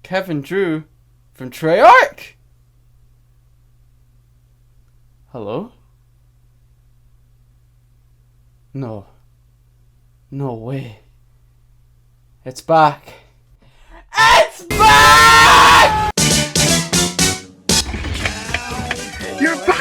Kevin Drew from Treyarch? Hello? No. No way. It's back. It's back! You're back!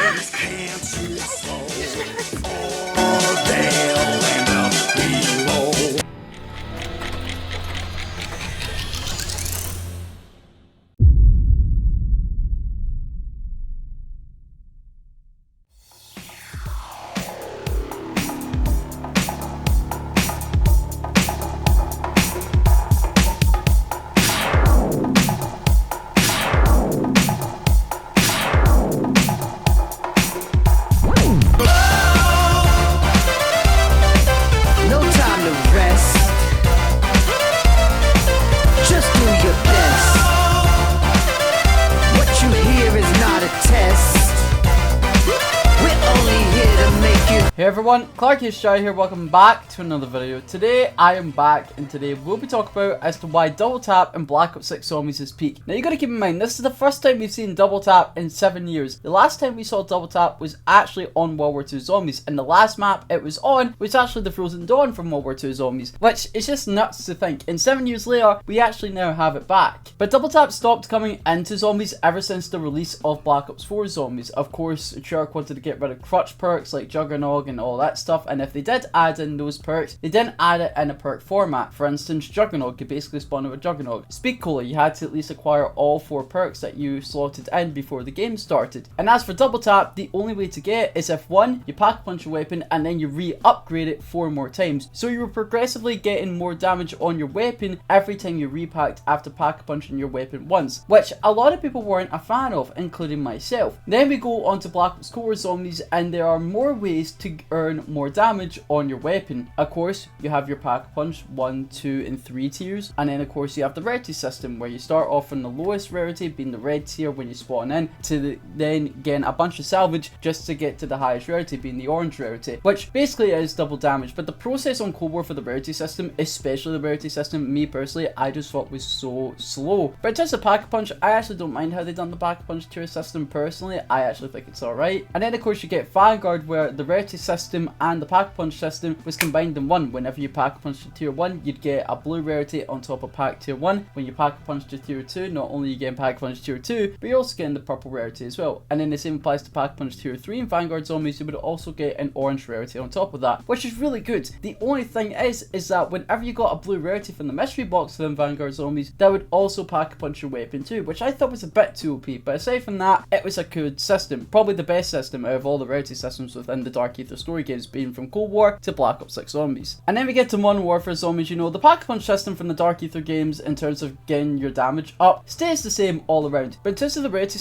Hey everyone, Clark Shy here, welcome back to another video. Today I am back and today we'll be talking about as to why double tap in Black Ops 6 Zombies is peak. Now you gotta keep in mind, this is the first time we've seen double tap in 7 years. The last time we saw double tap was actually on WW2 Zombies, and the last map it was on was actually the Frozen Dawn from WW2 Zombies, which is just nuts to think. And 7 years later, we actually now have it back. But double tap stopped coming into Zombies ever since the release of Black Ops 4 Zombies. Of course, Treyarch wanted to get rid of crutch perks like Juggernog and all that stuff, and if they did add in those perks, they didn't add it in a perk format. For instance, Juggernog could basically spawn with Juggernog. Speed Cola, you had to at least acquire all 4 perks that you slotted in before the game started. And as for double tap, the only way to get it is if 1, you pack a punch your weapon and then you re-upgrade it 4 more times. So you were progressively getting more damage on your weapon every time you repacked after pack a punching your weapon once, which a lot of people weren't a fan of, including myself. Then we go on to Black Ops Core Zombies, and there are more ways to earn more damage on your weapon. Of course, you have your pack punch 1, 2 and 3 tiers, and then of course you have the rarity system where you start off in the lowest rarity being the red tier when you spawn in, to then gain a bunch of salvage just to get to the highest rarity being the orange rarity, which basically is double damage. But the process on Cold War for the rarity system, especially the rarity system, me personally, I just thought was so slow. But in terms of pack punch, I actually don't mind how they done the pack punch tier system personally. I actually think it's alright. And then of course you get Vanguard, where the rarity system and the pack punch system was combined in one. Whenever you pack punch to tier 1, you'd get a blue rarity on top of pack tier 1. When you pack punch to tier 2, not only you get pack punch tier 2, but you're also getting the purple rarity as well. And then the same applies to pack punch tier 3 in Vanguard Zombies. You would also get an orange rarity on top of that, which is really good. The only thing is that whenever you got a blue rarity from the mystery box within Vanguard Zombies, that would also pack punch your weapon too, which I thought was a bit too OP. But aside from that, it was a good system, probably the best system out of all the rarity systems within the Dark Ether story games, being from Cold War to Black Ops 6 Zombies. And then we get to Modern Warfare Zombies. You know, the pack punch system from the Dark Ether games in terms of getting your damage up stays the same all around. But in terms of the rarity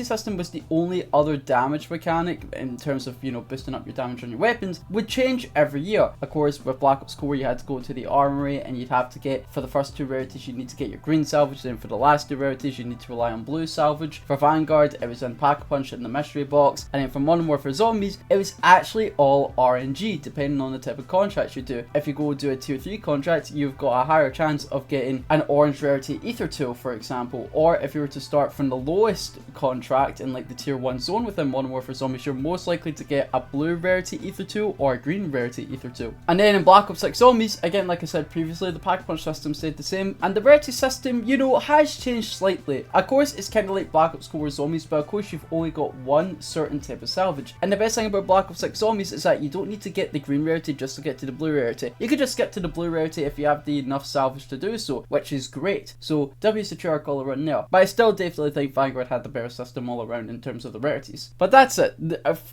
system was the only other damage mechanic in terms of, you know, boosting up your damage on your weapons, would change every year. Of course, with Black Ops Core, you had to go to the armory and you'd have to get, for the first 2 rarities, you need to get your green salvage, then for the last 2 rarities, you need to rely on blue salvage. For Vanguard, it was in pack punch in the mystery box, and then for Modern Warfare Zombies, it was actually all RNG, depending on the type of contracts you do. If you go do a tier 3 contract, you've got a higher chance of getting an orange rarity ether tool, for example. Or if you were to start from the lowest contract in like the tier 1 zone within Modern Warfare Zombies, you're most likely to get a blue rarity ether tool or a green rarity ether tool. And then in Black Ops 6 Zombies, again, like I said previously, the pack punch system stayed the same, and the rarity system, you know, has changed slightly. Of course, it's kind of like Black Ops Core Zombies, but of course you've only got one certain type of salvage. And the best thing about Black Ops 6 Zombies is that you don't need to get the green rarity just to get to the blue rarity. You could just get to the blue rarity if you have the enough salvage to do so, which is great. So W's to Treyarch all around there. But I still definitely think Vanguard had the better system all around in terms of the rarities. But that's it.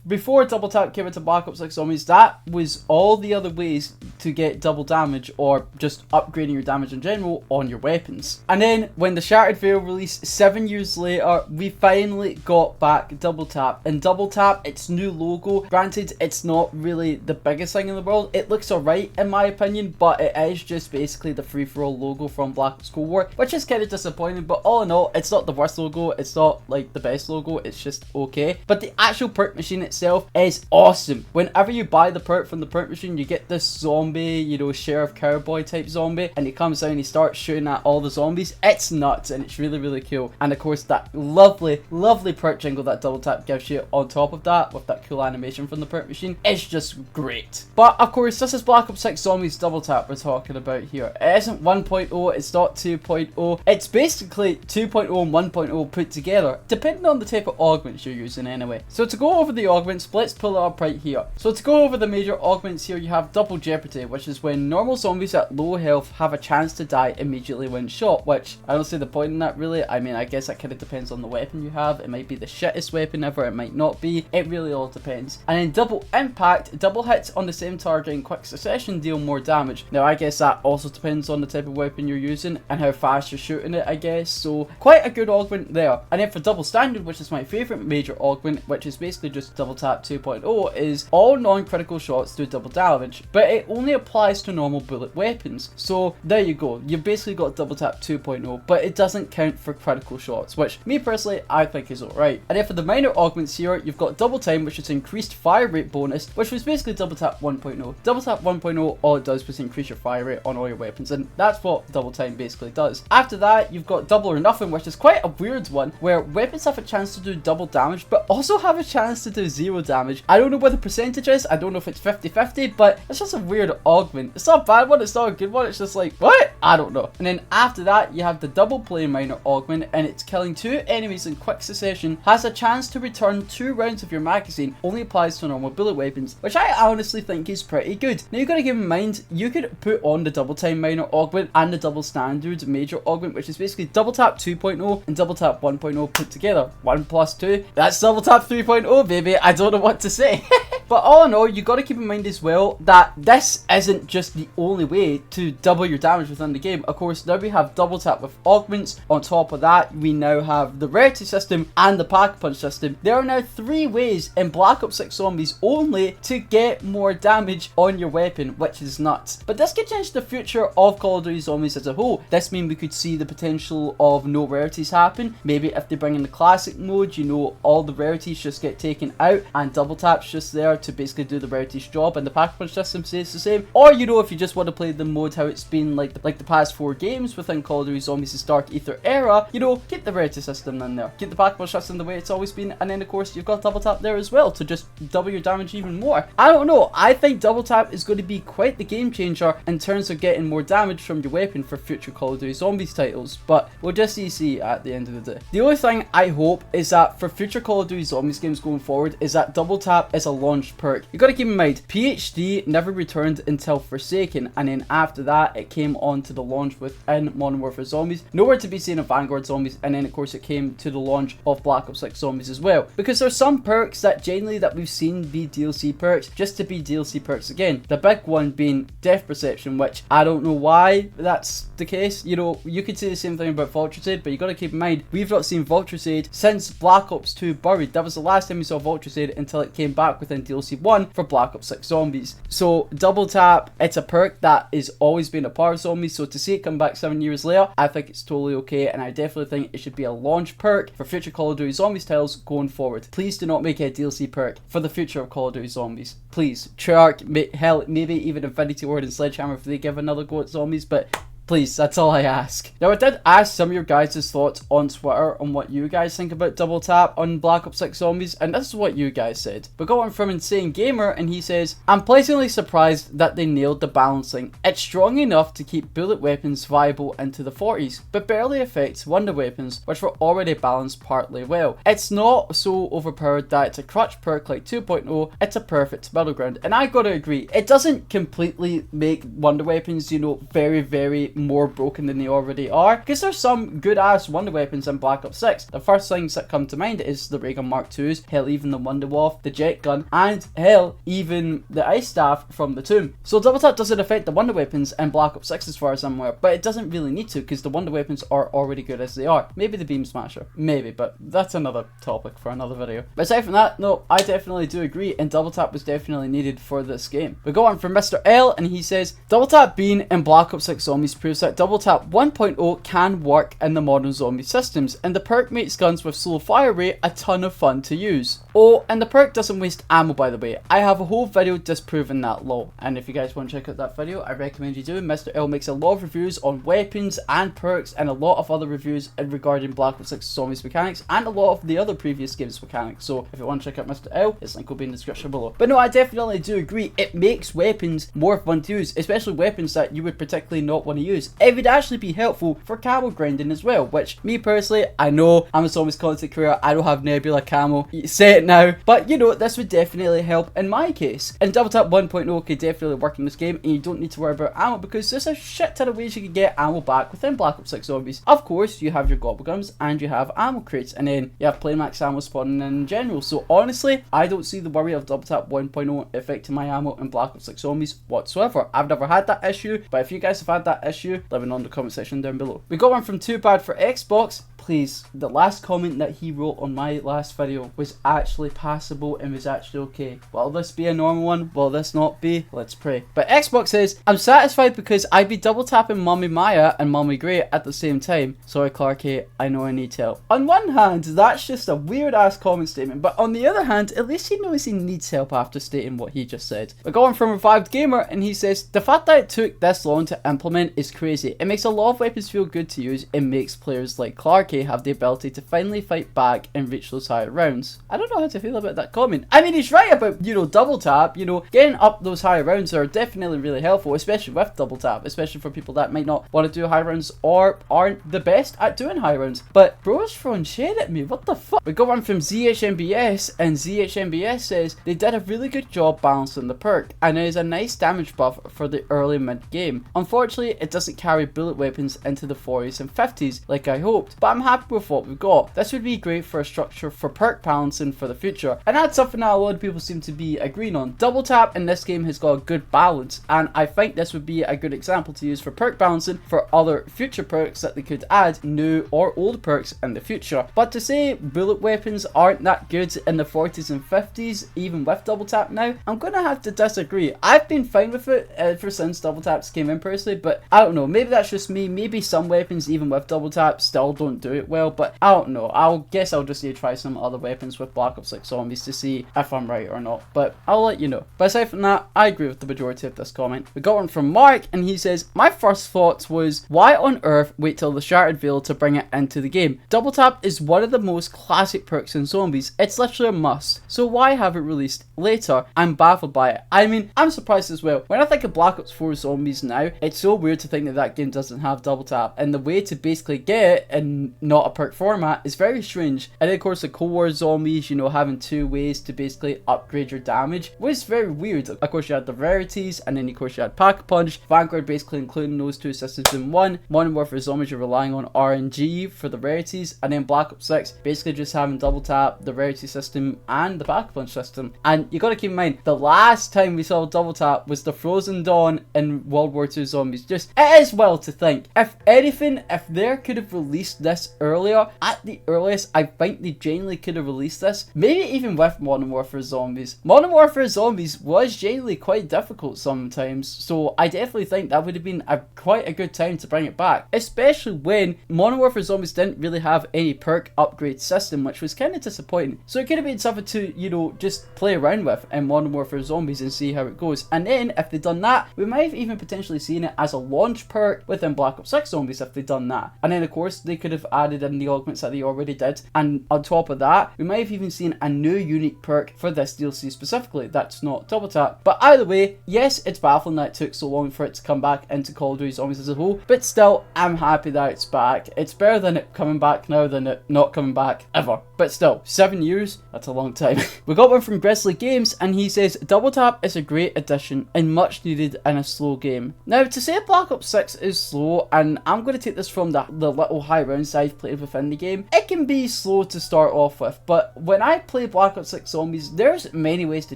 Before double tap came into Black Ops 6 Zombies, that was all the other ways to get double damage or just upgrading your damage in general on your weapons. And then when the Shattered Veil released 7 years later, we finally got back double tap. And double tap, its new logo, granted it's it's not really the biggest thing in the world. It looks alright in my opinion, but it is just basically the free-for-all logo from Black Ops Cold War, which is kind of disappointing. But all in all, it's not the worst logo, it's not like the best logo, it's just okay. But the actual perk machine itself is awesome. Whenever you buy the perk from the perk machine, you get this zombie, you know, sheriff cowboy type zombie, and he comes down and he starts shooting at all the zombies. It's nuts and it's really, really cool. And of course that lovely, lovely perk jingle that Double Tap gives you on top of that, with that cool animation from the perk machine, is just great. But of course, this is Black Ops 6 Zombies Double Tap we're talking about here. It isn't 1.0, it's not 2.0, it's basically 2.0 and 1.0 put together, depending on the type of augments you're using anyway. So to go over the augments, let's pull it up right here. So to go over the major augments here, you have Double Jeopardy, which is when normal zombies at low health have a chance to die immediately when shot, which I don't see the point in that really. I mean, I guess that kind of depends on the weapon you have. It might be the shittest weapon ever, it might not be. It really all depends. And then Double Impact, double hits on the same target in quick succession deal more damage. Now I guess that also depends on the type of weapon you're using and how fast you're shooting it, I guess. So quite a good augment there. And then for Double Standard, which is my favorite major augment, which is basically just Double Tap 2.0, is all non-critical shots do double damage, but it only applies to normal bullet weapons. So there you go, you've basically got Double Tap 2.0, but it doesn't count for critical shots, which me personally I think is alright. And then for the minor augments here, you've got Double Time, which is increased fire rate bonus, which was basically Double Tap 1.0. Double Tap 1.0, all it does was increase your fire rate on all your weapons, and that's what Double Time basically does. After that, you've got Double or Nothing, which is quite a weird one, where weapons have a chance to do double damage, but also have a chance to do 0 damage. I don't know what the percentage is, I don't know if it's 50-50, but it's just a weird augment. It's not a bad one, it's not a good one, it's just like, what? I don't know. And then after that, you have the Double Play minor augment, and it's killing 2 enemies in quick succession, has a chance to return 2 rounds of your magazine, only applies to normal bullet weapons, which I honestly think is pretty good. Now you gotta keep in mind, you could put on the Double Time minor augment and the Double Standard major augment, which is basically Double Tap 2.0 and Double Tap 1.0 put together. 1 plus 2, that's Double Tap 3.0 baby, I don't know what to say. But all in all, you got to keep in mind as well that this isn't just the only way to double your damage within the game. Of course, now we have Double Tap with augments. On top of that, we now have the rarity system and the pack punch system. There are now 3 ways in Black Ops 6 Zombies only to get more damage on your weapon, which is nuts. But this could change the future of Call of Duty Zombies as a whole. This means we could see the potential of no rarities happen. Maybe if they bring in the classic mode, you know, all the rarities just get taken out and Double Tap's just there to basically do the rarities job, and the pack punch system stays the same. Or, you know, if you just want to play the mode how it's been like the past 4 games within Call of Duty Zombies' Dark Ether era, you know, keep the rarity system in there, keep the pack punch system the way it's always been, and then of course you've got Double Tap there as well to just double your damage even more. I don't know, I think Double Tap is going to be quite the game changer in terms of getting more damage from your weapon for future Call of Duty Zombies titles, but we'll just see at the end of the day. The only thing I hope is that for future Call of Duty Zombies games going forward is that Double Tap is a launch perk. You gotta keep in mind, PhD never returned until Forsaken, and then after that it came on to the launch within Modern Warfare Zombies, nowhere to be seen in Vanguard Zombies, and then of course it came to the launch of Black Ops 6 Zombies as well, because there's some perks that genuinely that we've seen be DLC perks just to be DLC perks again. The big one being Death Perception, which I don't know why that's the case. You know, you could say the same thing about Vulture's, but you gotta keep in mind, we've not seen Vulture's since Black Ops 2 Buried. That was the last time we saw Vulture's until it came back within DLC 1 for Black Ops 6 Zombies. So Double Tap, it's a perk that has always been a part of Zombies, so to see it come back 7 years later, I think it's totally okay, and I definitely think it should be a launch perk for future Call of Duty Zombies titles going forward. Please do not make it a DLC perk for the future of Call of Duty Zombies. Please. Treyarch, hell, maybe even Infinity Ward and Sledgehammer if they give another go at Zombies, but please, that's all I ask. Now, I did ask some of your guys' thoughts on Twitter on what you guys think about Double Tap on Black Ops 6 Zombies, and this is what you guys said. We got one from Insane Gamer, and he says, I'm pleasantly surprised that they nailed the balancing. It's strong enough to keep bullet weapons viable into the 40s, but barely affects wonder weapons, which were already balanced partly well. It's not so overpowered that it's a crutch perk like 2.0, it's a perfect middle ground, and I gotta agree, it doesn't completely make wonder weapons, you know, very more broken than they already are, because there's some good ass wonder weapons in Black Ops 6. The first things that come to mind is the Ray Gun Mark IIs, hell even the Wonder Wolf, the Jet Gun, and hell even the Ice Staff from the Tomb. So double tap doesn't affect the wonder weapons in Black Ops 6 as far as I'm aware, but it doesn't really need to, because the wonder weapons are already good as they are. Maybe the Beam Smasher, maybe, but that's another topic for another video. But aside from that, no, I definitely do agree, and double tap was definitely needed for this game. We go on from Mr. L, and he says, double tap being in Black Ops 6 Zombies proves that double tap 1.0 can work in the modern zombie systems, and the perk makes guns with slow fire rate a ton of fun to use. Oh, and the perk doesn't waste ammo, by the way. I have a whole video disproving that law, and if you guys want to check out that video, I recommend you do. Mr. L makes a lot of reviews on weapons and perks, and a lot of other reviews regarding Black Ops 6 Zombies mechanics, and a lot of the other previous games mechanics. So if you want to check out Mr. L, his link will be in the description below. But no, I definitely do agree. It makes weapons more fun to use, especially weapons that you would particularly not want to use. It would actually be helpful for camo grinding as well, which me personally, I know I'm a Zombies content creator, I don't have Nebula camo, say it now, but you know, this would definitely help in my case. And double tap 1.0 could definitely work in this game, and you don't need to worry about ammo, because there's a shit ton of ways you can get ammo back within Black Ops 6 Zombies. Of course, you have your gobble guns and you have ammo crates, and then you have plain max ammo spawning in general. So honestly, I don't see the worry of double tap 1.0 affecting my ammo in Black Ops 6 Zombies whatsoever. I've never had that issue, but if you guys have had that issue, let me know in the comment section down below. We got one from Too Bad for Xbox. Please, the last comment that he wrote on my last video was actually passable and was actually okay. Will this be a normal one? Will this not be? Let's pray. But Xbox says, I'm satisfied because I'd be double tapping Mommy Maya and Mommy Grey at the same time. Sorry Clarky, I know I need help. On one hand, that's just a weird ass comment statement, but on the other hand, at least he knows he needs help after stating what he just said. We're going from Revived Gamer, and he says, the fact that it took this long to implement is crazy. It makes a lot of weapons feel good to use. It makes players like Clarky have the ability to finally fight back and reach those higher rounds. I don't know how to feel about that comment. I mean, he's right about, you know, double tap, you know, getting up those higher rounds are definitely really helpful, especially with double tap, especially for people that might not want to do high rounds or aren't the best at doing high rounds. But bro's throwing shade at me, what the fuck? We got one from ZHMBS, and ZHMBS says, they did a really good job balancing the perk, and it is a nice damage buff for the early mid game. Unfortunately, it doesn't carry bullet weapons into the 40s and 50s like I hoped, but I'm happy with what we've got. This would be great for a structure for perk balancing for the future, and that's something that a lot of people seem to be agreeing on. Double tap in this game has got a good balance, and I think this would be a good example to use for perk balancing for other future perks that they could add, new or old perks in the future. But to say bullet weapons aren't that good in the 40s and 50s, even with double tap now, I'm gonna have to disagree. I've been fine with it ever since double taps came in personally, but I don't know, maybe that's just me. Maybe some weapons even with double tap still don't do it well, but I don't know. I'll guess I'll just need to try some other weapons with Black Ops 6 Zombies to see if I'm right or not, but I'll let you know. But aside from that, I agree with the majority of this comment. We got one from Mark, and he says, my first thoughts was, why on earth wait till the Shattered Veil to bring it into the game? Double tap is one of the most classic perks in Zombies. It's literally a must, so why have it released later? I'm baffled by it. I mean, I'm surprised as well. When I think of Black Ops 4 Zombies now, it's so weird to think that that game doesn't have double tap, and the way to basically get it in not a perk format is very strange. And then of course the Cold War Zombies, you know, having two ways to basically upgrade your damage was very weird. Of course you had the rarities, and then of course you had Pack-a-Punch, Vanguard basically including those two systems in one. Modern Warfare Zombies, you're relying on RNG for the rarities, and then Black Ops 6 basically just having double tap, the rarity system, and the Pack-a-Punch system. And you gotta keep in mind, the last time we saw double tap was the Frozen Dawn in World War 2 Zombies. Just, it is well to think, if anything, if they could have released this earlier, at the earliest, I think they genuinely could have released this, maybe even with Modern Warfare Zombies. Modern Warfare Zombies was genuinely quite difficult sometimes, so I definitely think that would have been quite a good time to bring it back, especially when Modern Warfare Zombies didn't really have any perk upgrade system, which was kind of disappointing. So it could have been something to, you know, just play around with in Modern Warfare Zombies and see how it goes. And then if they'd done that, we might have even potentially seen it as a launch perk within Black Ops 6 Zombies if they'd done that. And then of course they could have added in the augments that they already did. And on top of that, we might have even seen a new unique perk for this DLC specifically that's not double tap. But either way, yes, it's baffling that it took so long for it to come back into Call of Duty Zombies as a whole, but still, I'm happy that it's back. It's better than it coming back now than it not coming back ever. But still, 7 years, that's a long time. We got one from Grizzly Games, and he says, double tap is a great addition and much needed in a slow game. Now, to say Black Ops 6 is slow, and I'm going to take this from the little high rounds I've played within the game, it can be slow to start off with, but when I play Black Ops 6 Zombies, there's many ways to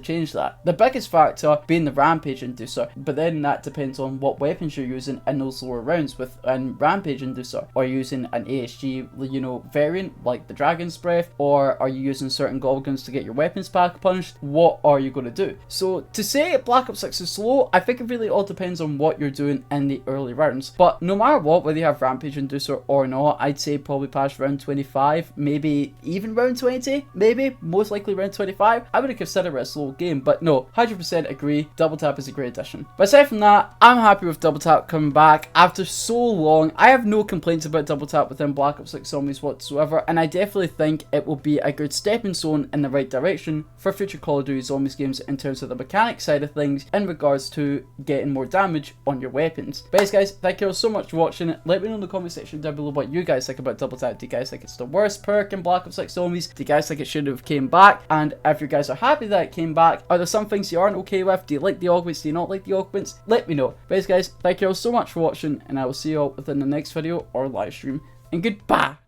change that. The biggest factor being the Rampage Inducer, but then that depends on what weapons you're using in those lower rounds. With an Rampage Inducer, or using an ASG, you know, variant like the Dragon's Breath, or are you using certain goblins to get your weapons pack punched? What are you going to do? So to say Black Ops 6 is slow, I think it really all depends on what you're doing in the early rounds. But no matter what, whether you have Rampage Inducer or not, I'd say probably past round 25, maybe even round 20, maybe, most likely round 25, I would consider it a slow game. But no, 100% agree, double tap is a great addition. But aside from that, I'm happy with double tap coming back after so long. I have no complaints about double tap within Black Ops 6 Zombies whatsoever, and I definitely think it will be a good stepping stone in the right direction for future Call of Duty Zombies games in terms of the mechanic side of things in regards to getting more damage on your weapons. But yes guys, thank you all so much for watching. Let me know in the comment section down below what you guys think about double tap. Do you guys think it's the worst perk in Black Ops 6 Zombies? Do you guys think it should have came back? And if you guys are happy that it came back, are there some things you aren't okay with? Do you like the augments? Do you not like the augments? Let me know. But yes guys, thank you all so much for watching, and I will see you all within the next video or live stream. And goodbye.